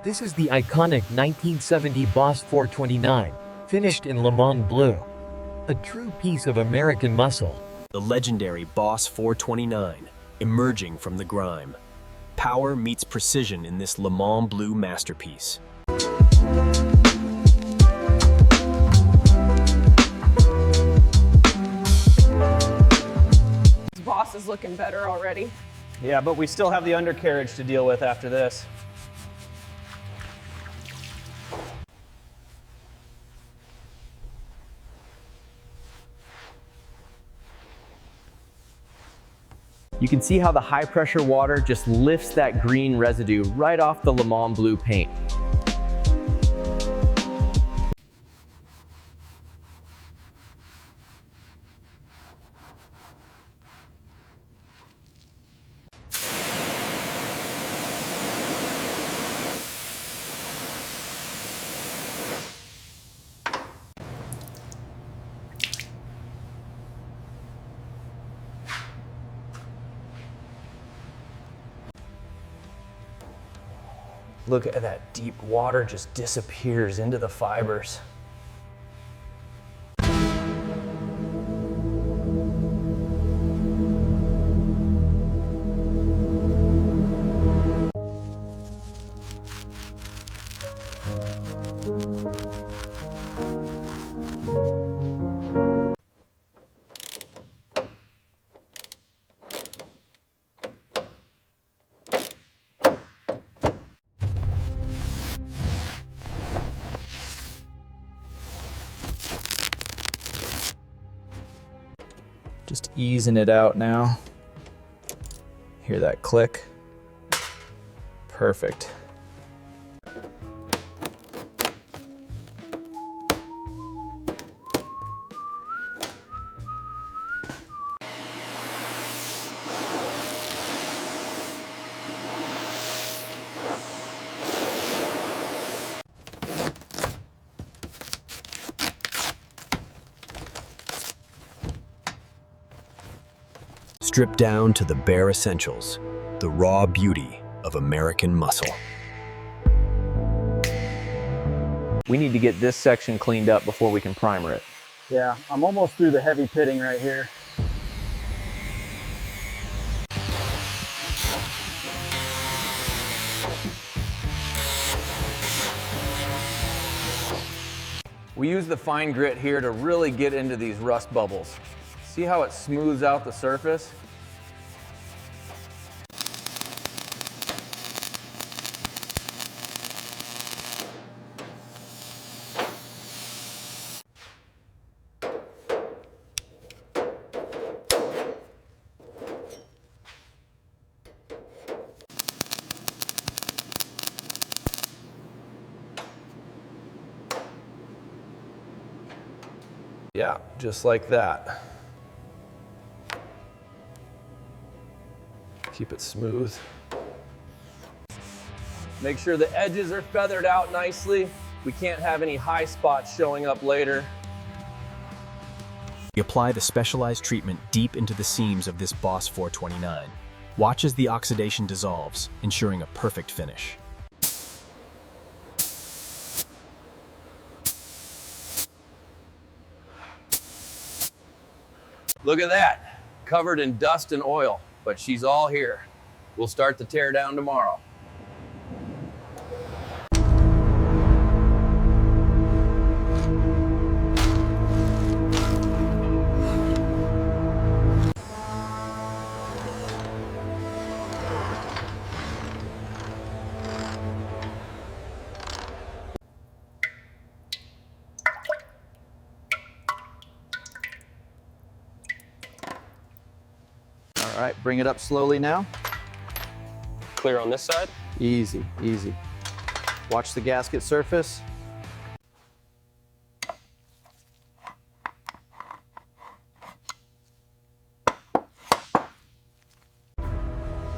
This is the iconic 1970 Boss 429, finished in Le Mans blue. A true piece of American muscle. The legendary Boss 429, emerging from the grime. Power meets precision in this Le Mans blue masterpiece. Boss is looking better already. Yeah, but we still have the undercarriage to deal with after this. You can see how the high pressure water just lifts that green residue right off the Le Mans blue paint. Look at that deep water just disappears into the fibers. Just easing it out now. Hear that click? Perfect. Stripped down to the bare essentials, the raw beauty of American muscle. We need to get this section cleaned up before we can primer it. Yeah, I'm almost through the heavy pitting right here. We use the fine grit here to really get into these rust bubbles. See how it smooths out the surface? Yeah, just like that. Keep it smooth. Make sure the edges are feathered out nicely. We can't have any high spots showing up later. We apply the specialized treatment deep into the seams of this Boss 429. Watch as the oxidation dissolves, ensuring a perfect finish. Look at that, covered in dust and oil, but she's all here. We'll start the tear down tomorrow. All right, bring it up slowly now. Clear on this side? Easy, easy. Watch the gasket surface.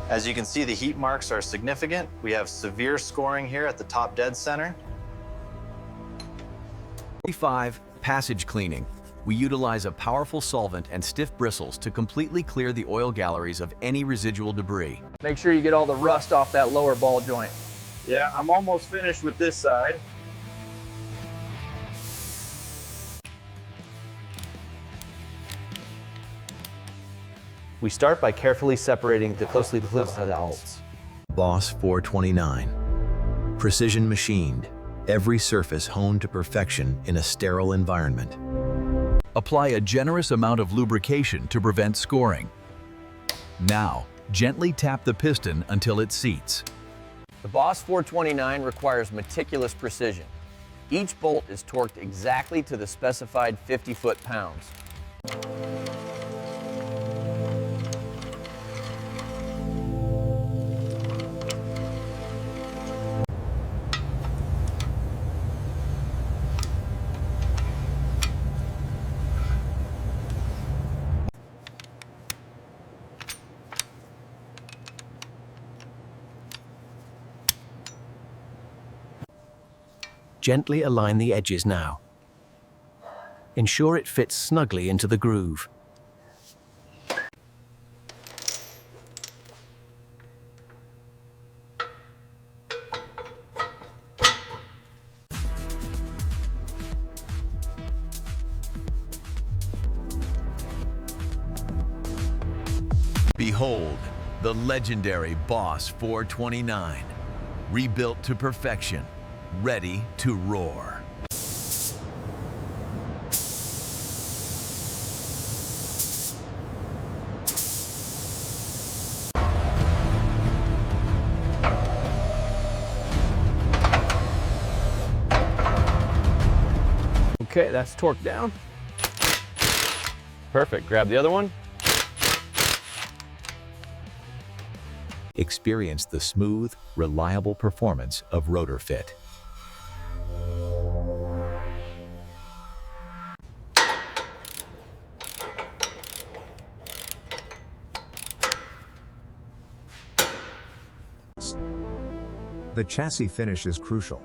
As you can see, the heat marks are significant. We have severe scoring here at the top dead center. 5. Passage cleaning. We utilize a powerful solvent and stiff bristles to completely clear the oil galleries of any residual debris. Make sure you get all the rust off that lower ball joint. Yeah, I'm almost finished with this side. We start by carefully separating the closely clipped adults. Boss 429. Precision machined. Every surface honed to perfection in a sterile environment. Apply a generous amount of lubrication to prevent scoring. Now, gently tap the piston until it seats. The Boss 429 requires meticulous precision. Each bolt is torqued exactly to the specified 50 foot-pounds. Gently align the edges now. Ensure it fits snugly into the groove. Behold, the legendary Boss 429, rebuilt to perfection, ready to roar. Okay, that's torqued down. Perfect, grab the other one. Experience the smooth, reliable performance of Rotor Fit. The chassis finish is crucial.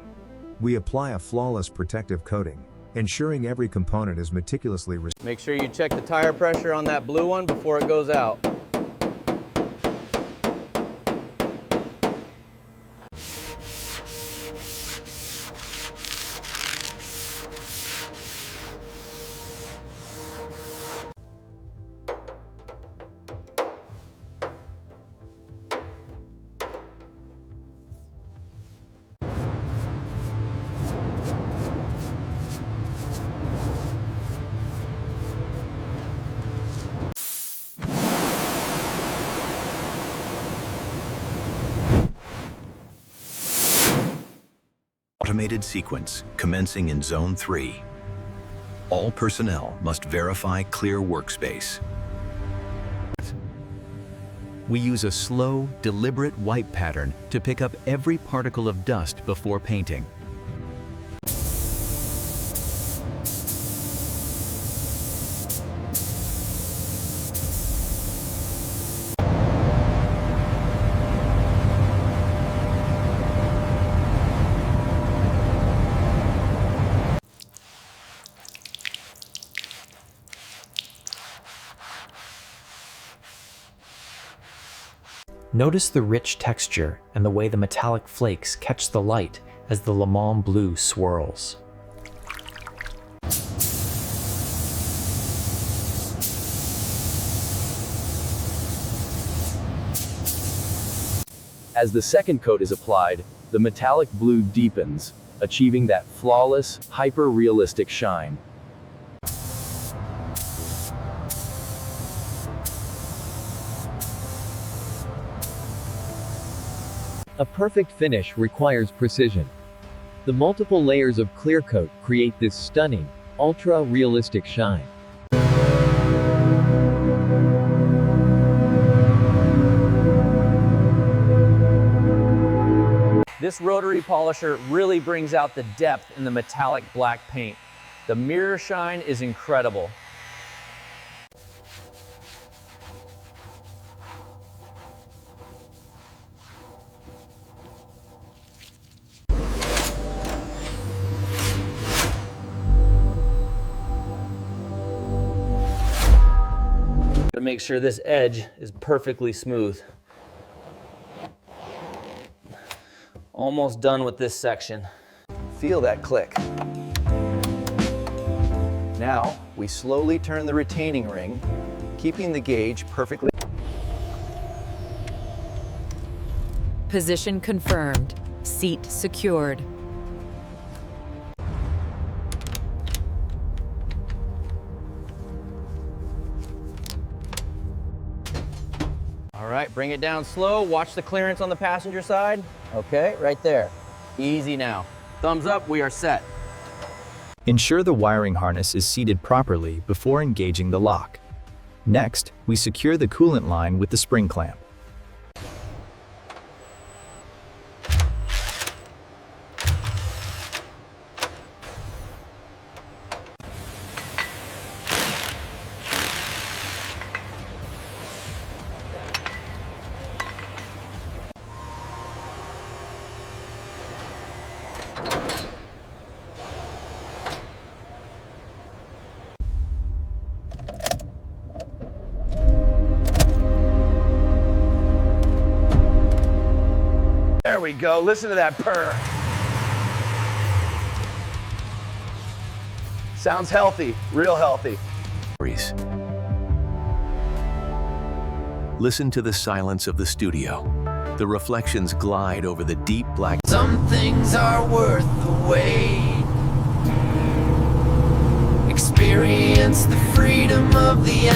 We apply a flawless protective coating, ensuring every component is meticulously Make sure you check the tire pressure on that blue one before it goes out. Automated sequence commencing in Zone 3. All personnel must verify clear workspace. We use a slow, deliberate wipe pattern to pick up every particle of dust before painting. Notice the rich texture and the way the metallic flakes catch the light as the Le Mans blue swirls. As the second coat is applied, the metallic blue deepens, achieving that flawless, hyper-realistic shine. A perfect finish requires precision. The multiple layers of clear coat create this stunning, ultra-realistic shine. This rotary polisher really brings out the depth in the metallic black paint. The mirror shine is incredible. To make sure this edge is perfectly smooth. Almost done with this section. Feel that click. Now, we slowly turn the retaining ring, keeping the gauge perfectly. Position confirmed. Seat secured. All right, bring it down slow. Watch the clearance on the passenger side. Okay, right there. Easy now. Thumbs up, we are set. Ensure the wiring harness is seated properly before engaging the lock. Next, we secure the coolant line with the spring clamp. There we go. Listen to that purr. Sounds healthy, real healthy. Listen to the silence of the studio. The reflections glide over the deep black. Some things are worth the wait. Experience the freedom of the